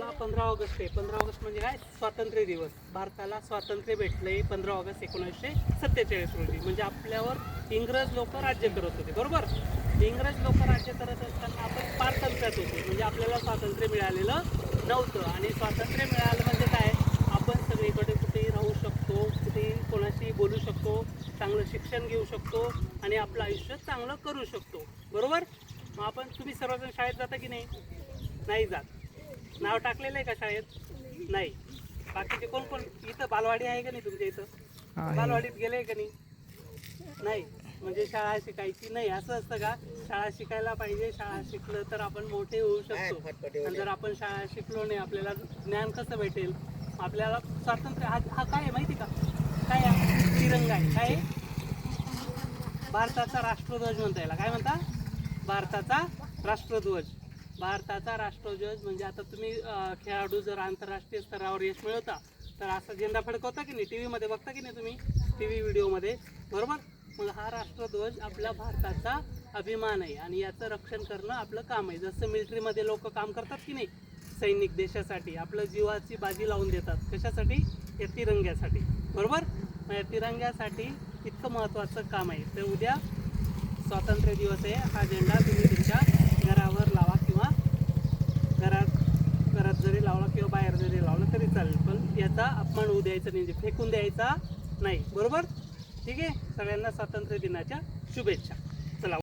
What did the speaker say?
आपला 15 ऑगस्ट आहे. 15 ऑगस्ट म्हणजे काय? स्वातंत्र्य दिवस. भारताला स्वातंत्र्य भेटलंय 15 ऑगस्ट 1947 रोजी. म्हणजे आपल्यावर इंग्रज लोक राज्य करत होते, बरोबर. इंग्रज लोक राज्य करत असताना आपण पारतंत्र्यात होतो, म्हणजे आपल्याला स्वातंत्र्य मिळालेलं नव्हतं. आणि स्वातंत्र्य मिळालं म्हणजे काय? आपण सगळीकडे कुठेही राहू शकतो, कुठेही कोणाशी बोलू शकतो, चांगलं शिक्षण घेऊ शकतो आणि आपलं आयुष्य चांगलं करू शकतो, बरोबर. मग आपण, तुम्ही सर्वजण शाळेत जाता की नाही जात? नाव टाकलेलं आहे का शाळेत? नाही. बाकीचे कोण कोण? इथं बालवाडी आहे का नाही तुमच्या इथं? बालवाडीत गेले का नाही? म्हणजे शाळा शिकायची नाही असं असतं का? शाळा शिकायला पाहिजे. शाळा शिकलं तर आपण मोठे होऊ शकतो. आणि जर आपण शाळा शिकलो नाही, आपल्याला ज्ञान कसं भेटेल? आपल्याला स्वातंत्र्य हा काय आहे माहिती का? काय आहे? तिरंगा आहे. काय आहे? भारताचा राष्ट्रध्वज म्हणता याला. काय म्हणता? भारताचा राष्ट्रध्वज. भारताचा राष्ट्रध्वज म्हणजे आता तुम्ही खेळाडू जर आंतरराष्ट्रीय स्तरावर यश मिळवता तर असा झेंडा फडकवता की नाही? टी व्हीमध्ये बघता की नाही तुम्ही? टी व्ही व्हिडिओमध्ये, बरोबर. मग हा राष्ट्रध्वज आपल्या भारताचा अभिमान आहे आणि याचं रक्षण करणं आपलं काम आहे. जसं मिलिटरीमध्ये लोक काम करतात की नाही, सैनिक देशासाठी आपलं जीवाची बाजी लावून देतात. कशासाठी? या तिरंग्यासाठी, बरोबर. मग या तिरंग्यासाठी इतकं महत्त्वाचं काम आहे. तर उद्या स्वातंत्र्य दिवस आहे. हा झेंडा तुम्ही तुमच्या घरावर लावा किंवा घरात जरी लावला किंवा बाहेर जरी लावला तरी चालेल, पण याचा अपमान होऊ द्यायचा नाही, फेकून द्यायचा नाही, बरोबर. ठीक आहे. सगळ्यांना स्वातंत्र्य दिनाच्या शुभेच्छा.